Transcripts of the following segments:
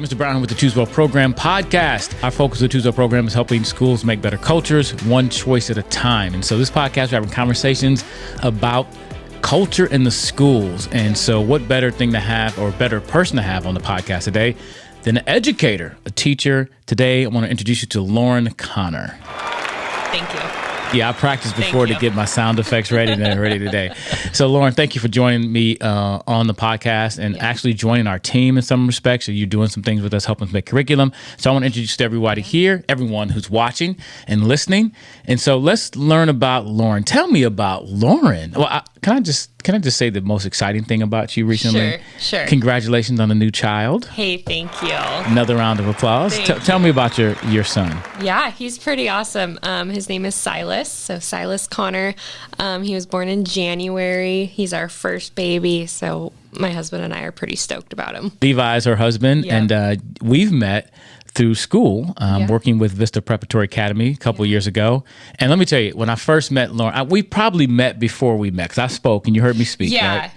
Mr. Brown with the Choose Well Program podcast. Our focus of the Choose Well Program is helping schools make better cultures, one choice at a time. And so this podcast, we're having conversations about culture in the schools. And so what better thing to have, or better person to have on the podcast today than an educator, a teacher. Today, I want to introduce you to Lauren Connor. Thank you. Yeah, I practiced before to get my sound effects ready and ready today. So, Lauren, thank you for joining me on the podcast and actually joining our team in some respects. So you're doing some things with us, helping us make curriculum. So I want to introduce to everybody here, everyone who's watching and listening. And so let's learn about Lauren. Tell me about Lauren. Well, can I just say the most exciting thing about you recently? Sure. Congratulations on a new child. Hey, thank you. Another round of applause. Tell me about your son. Yeah, he's pretty awesome. His name is Silas. So Silas Connor. He was born in January. He's our first baby. So my husband and I are pretty stoked about him. Levi is her husband, Yep. and we've met through school, working with Vista Preparatory Academy a couple years ago. And let me tell you, when I first met Lauren, we probably met before we met, because I spoke and you heard me speak, right?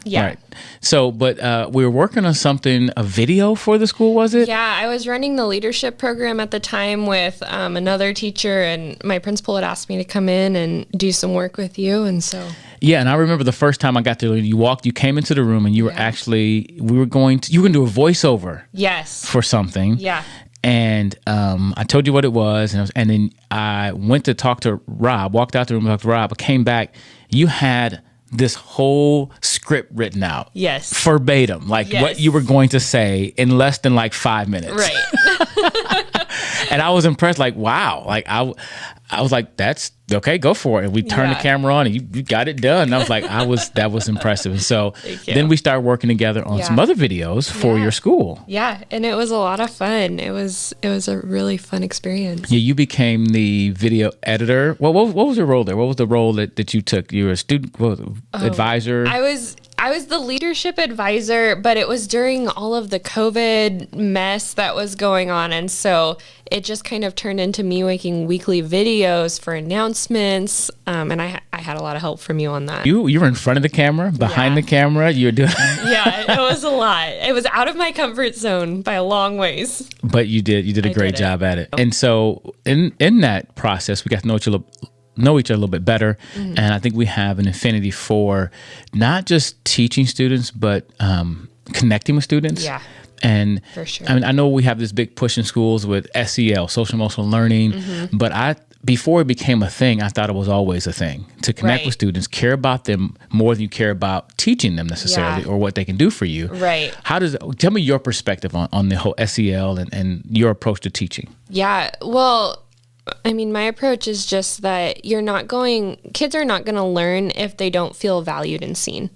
Yeah. Right. So, but we were working on a video for the school, was it? Yeah, I was running the leadership program at the time with another teacher, and my principal had asked me to come in and do some work with you, and so... Yeah, and I remember the first time I got there, you came into the room and you were you were going to do a voiceover. Yes. For something. Yeah. And I told you what it was, and then I went to talk to Rob, walked out the room to talk to Rob, I came back, you had this whole script written out. Yes. Verbatim, what you were going to say in less than 5 minutes. Right. And I was impressed, wow. I was like, that's okay, go for it. And we turned the camera on and you got it done. And I was like, that was impressive. And so then we started working together on some other videos for your school. Yeah. And it was a lot of fun. It was a really fun experience. Yeah. You became the video editor. What was your role there? What was the role that you took? You were a student advisor. I was the leadership advisor, but it was during all of the COVID mess that was going on. And so it just kind of turned into me making weekly videos for announcements. And I had a lot of help from you on that. You were in front of the camera, behind the camera. You were doing... Yeah, it was a lot. It was out of my comfort zone by a long ways. But you did a great job at it. And so in that process, we got to know each other a little bit better. Mm-hmm. And I think we have an affinity for not just teaching students, but connecting with students. Yeah. And for sure. I mean, I know we have this big push in schools with SEL, social emotional learning, but before it became a thing, I thought it was always a thing to connect with students, care about them more than you care about teaching them necessarily or what they can do for you. Right. Tell me your perspective on the whole SEL and your approach to teaching. Yeah. Well, I mean, my approach is just that kids are not going to learn if they don't feel valued and seen.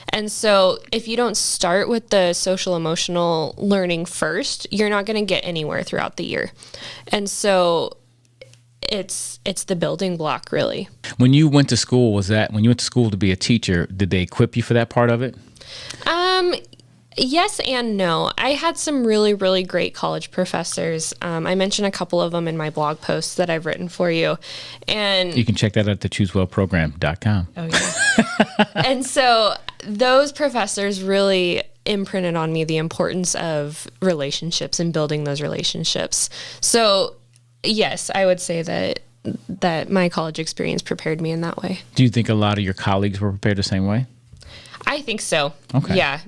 And so if you don't start with the social emotional learning first, you're not going to get anywhere throughout the year. And so it's the building block, really. When you went to school, when you went to school to be a teacher, did they equip you for that part of it? Yes and no. I had some really, really great college professors. I mentioned a couple of them in my blog posts that I've written for you. And you can check that out at thechoosewellprogram.com. Oh, yeah. And so those professors really imprinted on me the importance of relationships and building those relationships. So, yes, I would say that my college experience prepared me in that way. Do you think a lot of your colleagues were prepared the same way? I think so. Okay. Yeah.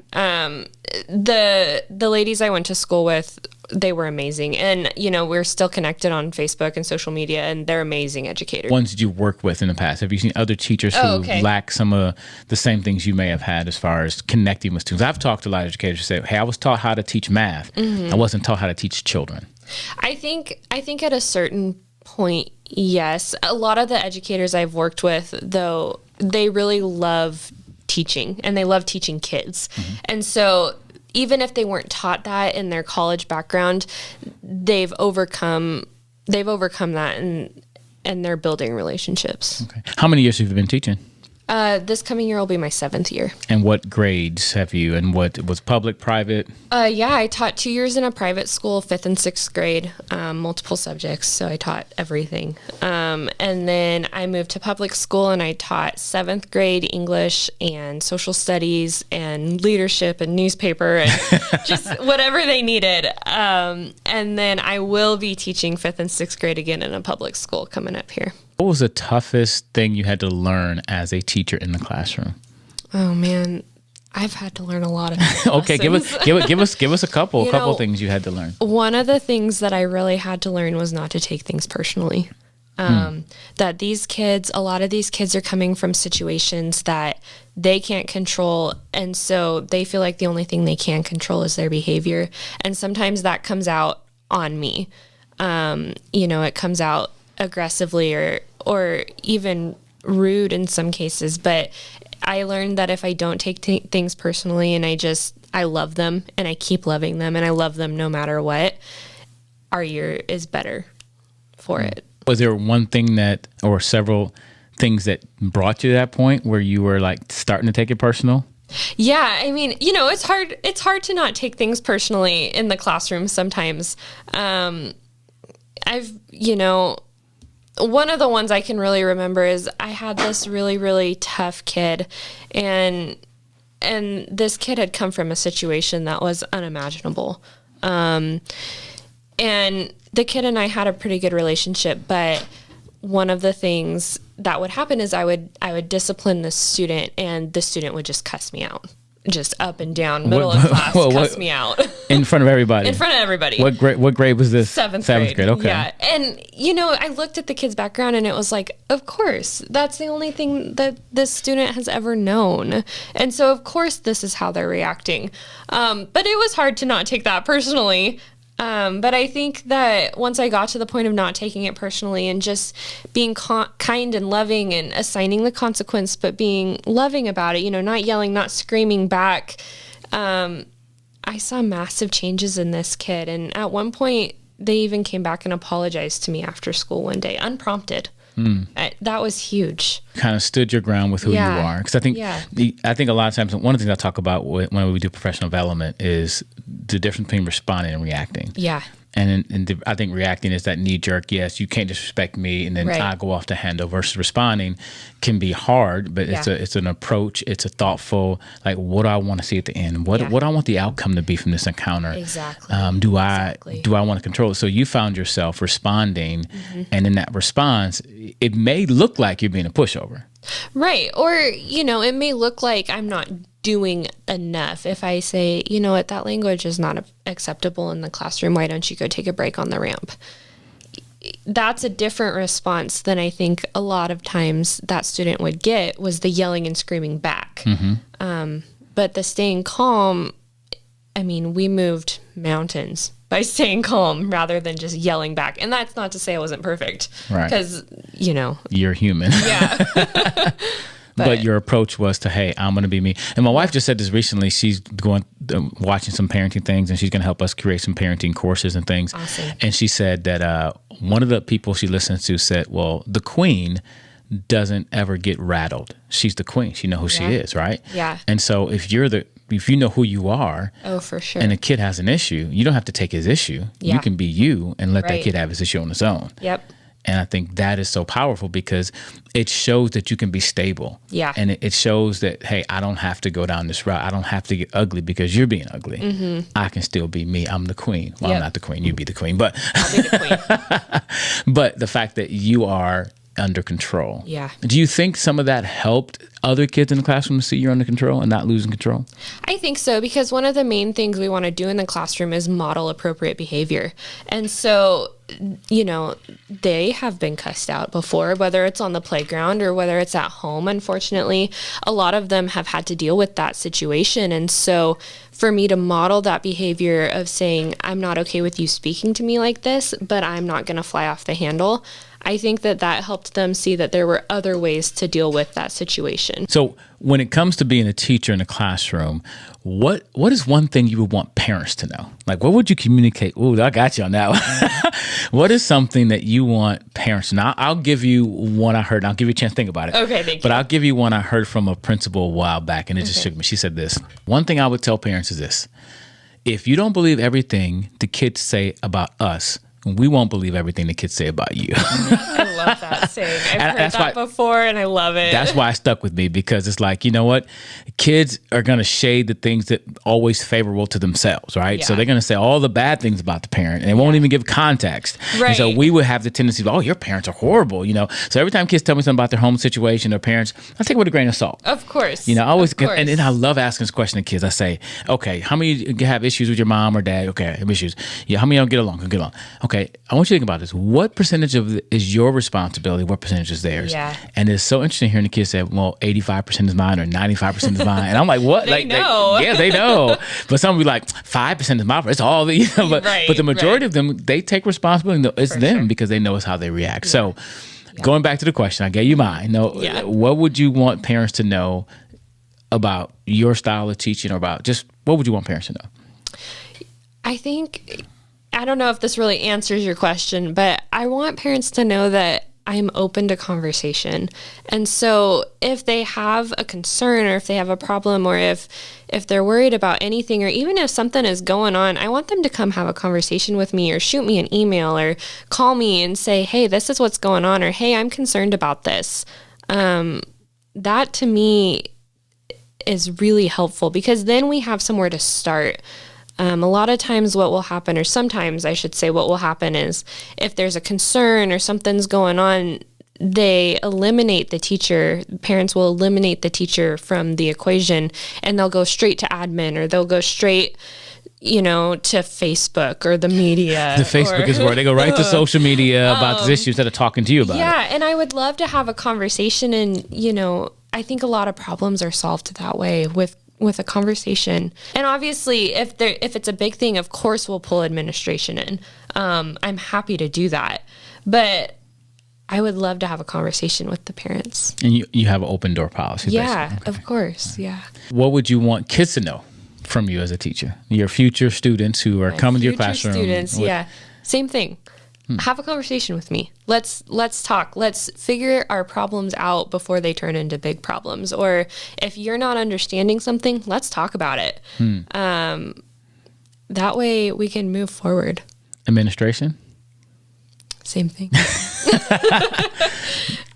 The ladies I went to school with, they were amazing. And, we're still connected on Facebook and social media, and they're amazing educators. Ones that you've worked with in the past, have you seen other teachers who lack some of the same things you may have had as far as connecting with students? I've talked to a lot of educators who say, hey, I was taught how to teach math. I wasn't taught how to teach children. I think at a certain point, yes. A lot of the educators I've worked with, though, they really love teaching, and they love teaching kids. And so even if they weren't taught that in their college background, they've overcome that, and they're building relationships. Okay. How many years have you been teaching? This coming year will be my 7th year. And what grades have you, and what was public, private? Yeah, I taught 2 years in a private school, 5th and 6th grade, multiple subjects. So I taught everything. And then I moved to public school and I taught 7th grade English and social studies and leadership and newspaper and just whatever they needed. And then I will be teaching 5th and 6th grade again in a public school coming up here. What was the toughest thing you had to learn as a teacher in the classroom? Oh man, I've had to learn a lot of Okay, give us a couple You things you had to learn. One of the things that I really had to learn was not to take things personally. That a lot of these kids are coming from situations that they can't control. And so they feel like the only thing they can control is their behavior. And sometimes that comes out on me. It comes out aggressively or even rude in some cases. But I learned that if I don't take things personally and I love them and I keep loving them and I love them no matter what, our year is better for it. Was there one thing or several things that brought you to that point where you were like starting to take it personal? Yeah, I mean, it's hard to not take things personally in the classroom sometimes. One of the ones I can really remember is I had this really, really tough kid, and this kid had come from a situation that was unimaginable. And the kid and I had a pretty good relationship, but one of the things that would happen is I would discipline the student, and the student would just cuss me out. Just up and down, middle of class, cuss me out. In front of everybody? In front of everybody. What grade was this? Seventh grade. Okay. Yeah. And, I looked at the kid's background and it was like, of course, that's the only thing that this student has ever known. And so, of course, this is how they're reacting. But it was hard to not take that personally. But I think that once I got to the point of not taking it personally and just being kind and loving and assigning the consequence, but being loving about it, not yelling, not screaming back, I saw massive changes in this kid. And at one point, they even came back and apologized to me after school one day, unprompted. That was huge. Kind of stood your ground with who you are. Because I think a lot of times, one of the things I talk about when we do professional development is the difference between responding and reacting. Yeah. And I think reacting is that knee jerk, yes, you can't disrespect me, and then I go off the handle, versus responding can be hard, but it's an approach, it's a thoughtful, like, what do I want to see at the end? What do I want the outcome to be from this encounter? Exactly. Do I want to control it? So you found yourself responding, and in that response, it may look like you're being a pushover. Right. Or, it may look like I'm not doing enough. If I say, what, that language is not acceptable in the classroom, why don't you go take a break on the ramp? That's a different response than I think a lot of times that student would get, was the yelling and screaming back. But the staying calm, we moved mountains by staying calm rather than just yelling back. And that's not to say I wasn't perfect. Right. Because, You're human. Yeah. But your approach was to, hey, I'm going to be me. And my wife just said this recently. She's watching some parenting things, and she's going to help us create some parenting courses and things. Awesome. And she said that one of the people she listens to said, well, the queen doesn't ever get rattled. She's the queen. She knows who she is, right? Yeah. And so if you know who you are, oh, for sure, and a kid has an issue, you don't have to take his issue. Yeah. You can be you and let that kid have his issue on his own. Yep. And I think that is so powerful because it shows that you can be stable. Yeah. And it shows that, hey, I don't have to go down this route. I don't have to get ugly because you're being ugly. I can still be me. I'm the queen. Well, I'm not the queen. You be the queen. But I'll be the queen. But the fact that you are under control. Yeah. Do you think some of that helped other kids in the classroom to see you're under control and not losing control? I think so, because one of the main things we want to do in the classroom is model appropriate behavior. And so, they have been cussed out before, whether it's on the playground or whether it's at home. Unfortunately, a lot of them have had to deal with that situation. And so for me to model that behavior of saying, I'm not okay with you speaking to me like this, but I'm not going to fly off the handle, I think that helped them see that there were other ways to deal with that situation. So when it comes to being a teacher in a classroom, what is one thing you would want parents to know? Like, what would you communicate? Ooh, I got you on that one. What is something that you want parents to know? I'll give you one I heard, and I'll give you a chance to think about it. Okay, thank you. But I'll give you one I heard from a principal a while back, and it just shook me. She said this. One thing I would tell parents is this. If you don't believe everything the kids say about us, we won't believe everything the kids say about you. I love that saying. I've heard that before, and I love it. That's why it stuck with me, because it's like, you know what? Kids are going to shade the things that always favorable to themselves, right? Yeah. So they're going to say all the bad things about the parent, and they won't even give context. Right. And so we would have the tendency to, oh, your parents are horrible, you know? So every time kids tell me something about their home situation, their parents, I take it with a grain of salt. Of course. You know, I always, of course. and then I love asking this question to kids. I say, okay, how many have issues with your mom or dad? Okay, have issues. Yeah, how many don't get along? Can get along. Okay, I want you to think about this. What percentage of it is your responsibility? What percentage is theirs? Yeah. And it's so interesting hearing the kids say, well, 85% is mine or 95% is mine. And I'm like, what? They know. They know. But some will be like, 5% is mine. It's all the, you know, but the majority of them, they take responsibility. It's for them because they know it's how they react. Yeah. So going back to the question, I gave you mine. What would you want parents to know about your style of teaching, or about just what would you want parents to know? I don't know if this really answers your question, but I want parents to know that I'm open to conversation. And so if they have a concern, or if they have a problem, or if they're worried about anything, or even if something is going on, I want them to come have a conversation with me, or shoot me an email, or call me and say, hey, this is what's going on, or hey, I'm concerned about this. That to me is really helpful, because then we have somewhere to start. A lot of times what will happen, or sometimes I should say what will happen, is if there's a concern or something's going on, they eliminate the teacher. Parents will eliminate the teacher from the equation, and they'll go straight to admin, or they'll go straight, to Facebook or the media. The Facebook is where they go right to social media about this issue instead of talking to you about it. Yeah, and I would love to have a conversation, and, I think a lot of problems are solved that way with a conversation. And obviously, if it's a big thing, of course we'll pull administration in. I'm happy to do that. But I would love to have a conversation with the parents. And you have an open door policy. Yeah, basically. Okay. of course. Yeah. What would you want kids to know from you as a teacher? Your future students who are coming to your classroom. Students, yeah. Same thing. Have a conversation with me. Let's talk. Let's figure our problems out before they turn into big problems. Or if you're not understanding something, let's talk about it. That way we can move forward. Administration? Same thing.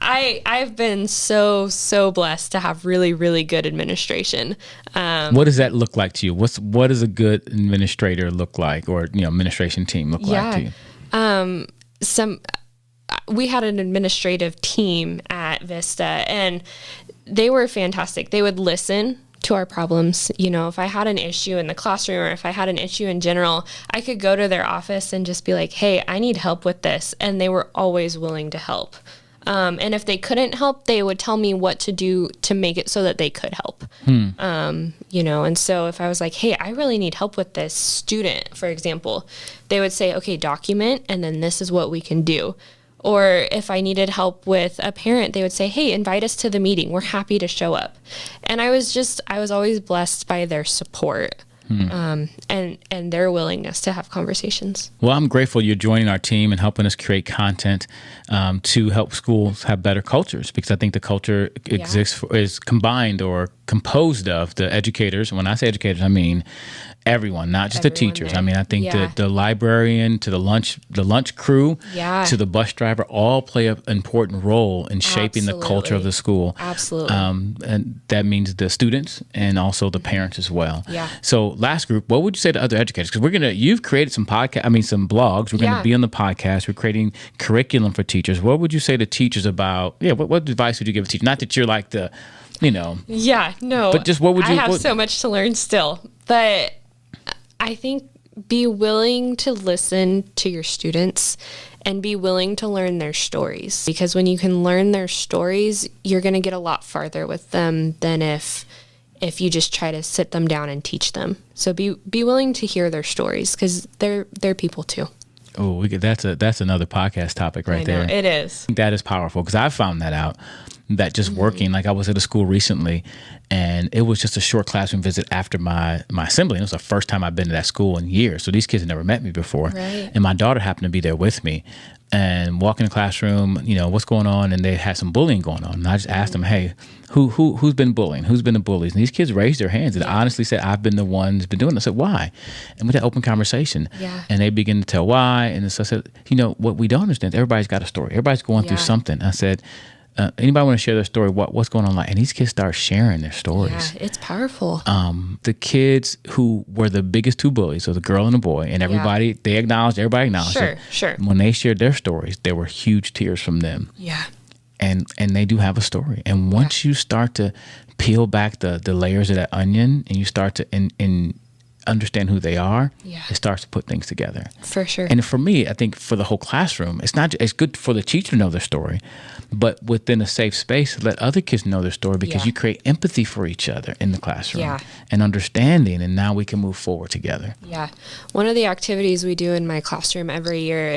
I've been so blessed to have really, really good administration. What does that look like to you? What does a good administrator look like, or administration team look like to you? We had an administrative team at Vista, and they were fantastic. They would listen to our problems. If I had an issue in the classroom, or if I had an issue in general, I could go to their office and just be like, hey, I need help with this. And they were always willing to help. And if they couldn't help, they would tell me what to do to make it so that they could help. And so if I was like, hey, I really need help with this student, for example, they would say, okay, document, and then this is what we can do. Or if I needed help with a parent, they would say, hey, invite us to the meeting. We're happy to show up. And I was always blessed by their support. And their willingness to have conversations. Well, I'm grateful you're joining our team and helping us create content to help schools have better cultures, because I think the culture is combined or composed of the educators. When I say educators, I mean everyone, not just the teachers. I mean, I think the librarian to the lunch crew to the bus driver all play an important role in shaping the culture of the school. Absolutely. And that means the students and also the parents as well. Yeah. So last group, what would you say to other educators? Because you've created some some blogs. We're going to be on the podcast. We're creating curriculum for teachers. What would you say to teachers about, what advice would you give a teacher? Not that you're like the, Yeah, no. But just what would you... I have so much to learn still. But I think be willing to listen to your students and be willing to learn their stories. Because when you can learn their stories, you're going to get a lot farther with them than if you just try to sit them down and teach them. So be willing to hear their stories, because they're people too. Oh, that's another podcast topic right there. It is. That is powerful because I found that out. That just working, like I was at a school recently, and it was just a short classroom visit after my assembly. And it was the first time I've been to that school in years. So these kids had never met me before. Right. And my daughter happened to be there with me. And walk in the classroom, what's going on? And they had some bullying going on. And I just asked them, hey, who's been bullying? Who's been the bullies? And these kids raised their hands and honestly said, I've been the one who's been doing it. I said, why? And we had open conversation. Yeah. And they began to tell why. And so I said, what we don't understand, everybody's got a story. Everybody's going through something. I said, anybody want to share their story? What's going on? And these kids start sharing their stories. Yeah, it's powerful. The kids who were the biggest two bullies, so the girl and the boy, and everybody, everybody acknowledged it. Sure. When they shared their stories, there were huge tears from them. Yeah. And they do have a story. And once you start to peel back the layers of that onion and you start to understand who they are, it starts to put things together. For sure. And for me, I think for the whole classroom, it's good for the teacher to know their story, but within a safe space, let other kids know their story because you create empathy for each other in the classroom and understanding, and now we can move forward together. Yeah. One of the activities we do in my classroom every year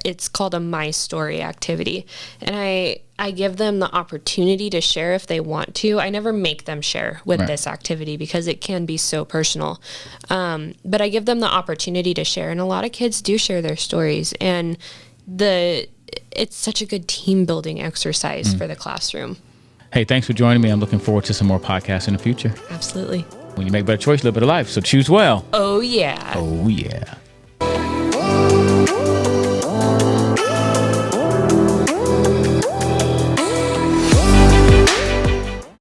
it's called a My Story activity. And I give them the opportunity to share if they want to. I never make them share with this activity because it can be so personal. But I give them the opportunity to share. And a lot of kids do share their stories. And it's such a good team building exercise for the classroom. Hey, thanks for joining me. I'm looking forward to some more podcasts in the future. Absolutely. When you make a better choice, live a better life. So choose well. Oh, yeah. Oh, yeah.